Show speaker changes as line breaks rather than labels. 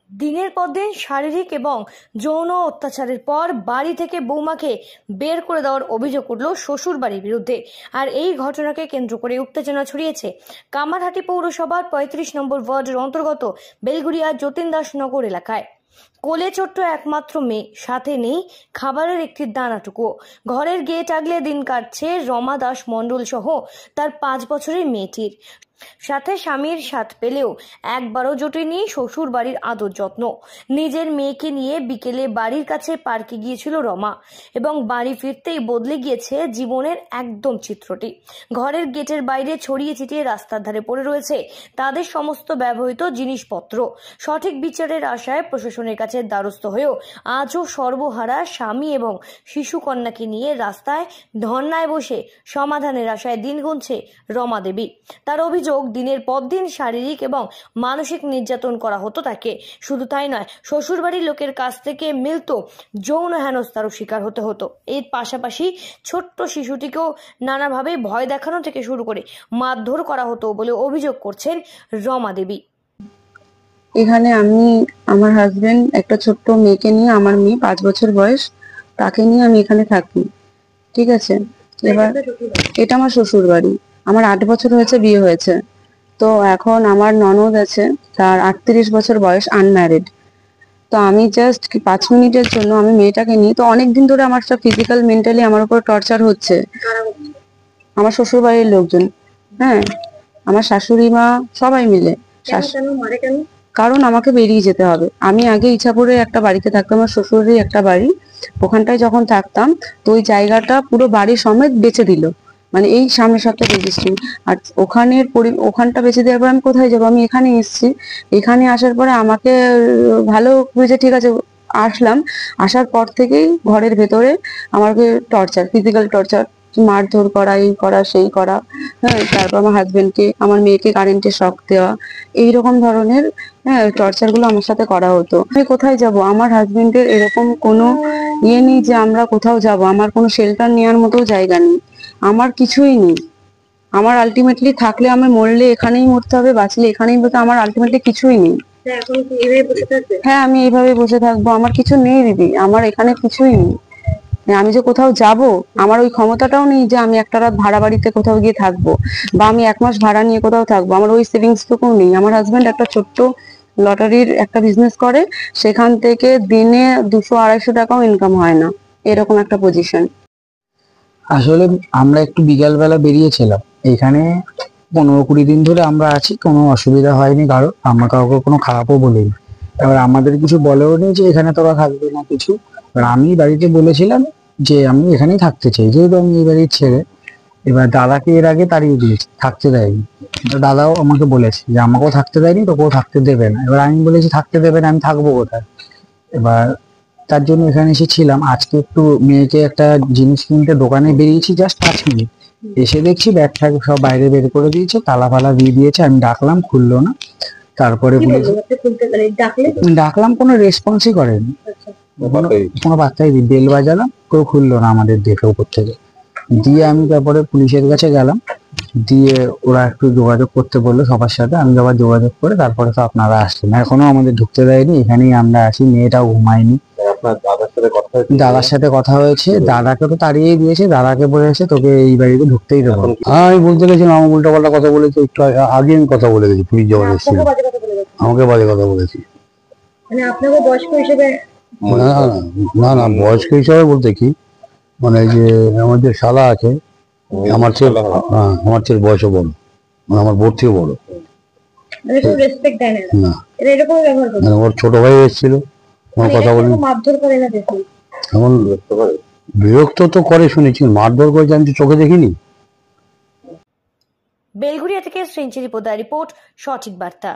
দিনের পর দিন শারীরিক এবং যৌন অত্যাচারের পর বাড়ি থেকে বৌমাকে বের করে দেওয়ার অভিযোগ উঠল শ্বশুর বাড়ির বিরুদ্ধে। আর এই ঘটনাকে কেন্দ্র করে উত্তেজনা ছড়িয়েছে কামারহাটি পৌরসভার ৩৫ নম্বর ওয়ার্ডের অন্তর্গত বেলগুড়িয়া যতীন দাস নগর এলাকায়। কোলে ছোট্ট একমাত্র মেয়ে, সাথে নেই খাবারের একটি দানাটুকু। ঘরের গেট আগলে দিন কাটছে রমা দাস মণ্ডল সহ তার 5 বছরের মেয়েটির। সাথে স্বামীর সাথ পেলেও একবারও জোটেনি শ্বশুর বাড়ির আদর যত্ন। নিজের মেয়েকে নিয়ে বিকেলে বাড়ির কাছে পার্কে গিয়েছিল রমা এবং বাড়ি ফিরতেই বদলে গিয়েছে জীবনের একদম চিত্রটি। ঘরের গেটের বাইরে ছড়িয়ে ছিটিয়ে রাস্তার ধারে পড়ে রয়েছে তাদের সমস্ত ব্যবহৃত জিনিসপত্র। সঠিক বিচারের আশায় প্রশাসনের কাছে দ্বারস্থ হয়েও আজও সর্বহারা স্বামী এবং শিশু কন্যাকে নিয়ে রাস্তায় ধর্নায় বসে সমাধানের আশায় দিন গুনছে রমা দেবী। তার অভিযোগ, দিনের পর দিন শারীরিক এবং মানসিক নির্যাতন করা হতো তাকে। শুধু তাই নয়, শ্বশুরবাড়ির লোকের কাছ থেকে মিলত যৌন হেনস্থারও শিকার হতে হতো। এর পাশাপাশি ছোট্ট শিশুটিকেও নানাভাবে ভয় দেখানো থেকে শুরু করে মারধর করা হতো বলে অভিযোগ করছেন রমা দেবী।
এখানে আমি আমার হাজবেন্ড একটা ছোট্ট মেয়েকে নিয়ে, আমার মেয়ে 5 বছর বয়স, তাকে নিয়ে আমি এখানে থাকি। ঠিক আছে, এবার এটা আমার শ্বশুর বাড়ি। আমার 8 বছর হয়েছে বিয়ে হয়েছে। তো এখন আমার ননদ আছে, তার 38 বছর বয়স, আনম্যারিড। তো আমি জাস্ট 5 মিনিটের জন্য আমি মেয়েটাকে নিয়ে, তো অনেকদিন ধরে আমার সব ফিজিক্যাল মেন্টালি আমার উপর টর্চার হচ্ছে। আমার শ্বশুর বাড়ির লোকজন, হ্যাঁ, আমার শাশুড়ি মা, সবাই মিলে। কারণ আমাকে বেরিয়ে যেতে হবে। আমি আগে ইচ্ছাপুরে একটা বাড়িতে থাকতাম, আমার শ্বশুরেরই একটা বাড়ি, ওখানটায় যখন থাকতাম তো ওই জায়গাটা পুরো বাড়ি সমেত বেচে দিল, মানে এই সামনের সপ্তাহে রেজিস্ট্রি। আর ওখানটা বেঁচে দেওয়ার পর আমি কোথায় যাবো? আমি এখানে এসেছি। এখানে আসার পরে আমাকে ভালো বুঝে, ঠিক আছে, আসলাম। আসার পর থেকেই ঘরের ভেতরে আমাকে টর্চার, ফিজিক্যাল টর্চার, মারধর করা, এই করা সেই করা, হ্যাঁ। তারপর আমার হাজবেন্ডকে, আমার মেয়েকে কারেন্টে শক দেওয়া, এইরকম ধরনের টর্চার গুলো আমার সাথে করা হতো। আমি কোথায় যাব? আমার হাজবেন্ডের এরকম কোনো ইয়ে নেই যে আমরা কোথাও যাব। আমার কোনো শেল্টার নেওয়ার মতো জায়গা নেই, আমার কিছুই নেই। আমার আলটিমেটলি থাকলে, আমি মরলে এখানেই মরতে হবে, বাঁচলে এখানেই মরতে, আমার আলটিমেটলি কিছুই নেই। হ্যাঁ, আমি এইভাবে বসে থাকবো? আমার কিছু নেই দিদি, আমার এখানে কিছুই নেই। আমি যে কোথাও যাব, আমার ওই ক্ষমতাটাও নেই যে আমি একটা রাত ভাড়া বাড়িতে কোথাও গিয়ে থাকবো, বা আমি 1 মাস ভাড়া নিয়ে কোথাও থাকবো। আমার ওই সেভিংস টুকুও নেই। আমার হাজবেন্ড একটা ছোট্ট লটারির একটা বিজনেস করে, সেখান থেকে দিনে 200-250 টাকাও ইনকাম হয় না, এরকম একটা পজিশন।
আসলে আমরা একটু বিকালবেলা বেরিয়েছিলাম। এখানে 15-20 দিন ধরে আমরা আছি, কোনো অসুবিধা হয়নি কারো, আমরা কাউকে কোনো খারাপও বলিনি। এবার আমাদের কিছু বলেও নি যে এখানে তোরা থাকবে না কিছু। এবার আমি বাড়িতে বলেছিলাম যে আমি এখানেই থাকতে চাই, যেহেতু আমি এই বাড়ির ছেলে। এবার দাদাকে এর আগে তাড়িয়ে দিয়েছি, থাকতে দেয়নি। দাদাও আমাকে বলেছে যে আমাকেও থাকতে দেয়নি, তোকেও থাকতে দেবে না। এবার আমি বলেছি থাকতে দেবে না, আমি থাকবো কোথায়? এবার তার জন্য এখানে এসেছিলাম। আজকে একটু মেয়েকে একটা জিনিস কিনতে দোকানে বেরিয়েছি, জাস্ট 5 মিনিট। এসে দেখছি ব্যাগ ট্যাগ সব বাইরে বের করে দিয়েছে, তালা ফালা দিয়ে দিয়েছে। আমি ডাকলাম, খুললো না। তারপরে ডাকলাম, কোনো রেসপন্সই করেনি, কোনো বার্তাই দিই। বেল বাজালাম, কেউ খুললো না আমাদের দেখে উপর থেকে। দিয়ে আমি তারপরে পুলিশের কাছে গেলাম, দিয়ে ওরা একটু যোগাযোগ করতে বললো সবার সাথে। আমি আবার যোগাযোগ করে তারপরে তো আপনারা আসলেন। এখনো আমাদের ঢুকতে দেয়নি, এখানেই আমরা আছি। মেয়েটাও ঘুমায়নি। দাদার সাথে কথা হয়েছে, দাদাকে তো তাড়িয়ে দিয়েছে। দাদাকে বলেছে তোকে এই বাড়িতে ঢুকতেই দেবো। আমি বলতে গেছিলাম, আমার উল্টো পাল্টা কথা বলেছে। একটু আগে আমি কথা বলে গেছি, পুলিশ যখন এসেছিল আমাকে বাজে কথা বলেছি। না না, বয়স্ক হিসাবে বলতে কি, মানে যে আমার যে শালা আছে, আমার চেয়ে বয়সও বড়, মানে আমার বোর থেকেও বড়। না, ওর ছোট ভাই এসেছিল, আমার কথা বলি। এমন বিরক্ত তো করে শুনেছি, মারধর করেছে আমি তো চোখে দেখিনি।
বেলঘরিয়া থেকে শ্রীঞ্চি রিপোর্টার রিপোর্ট, সঠিক বার্তা।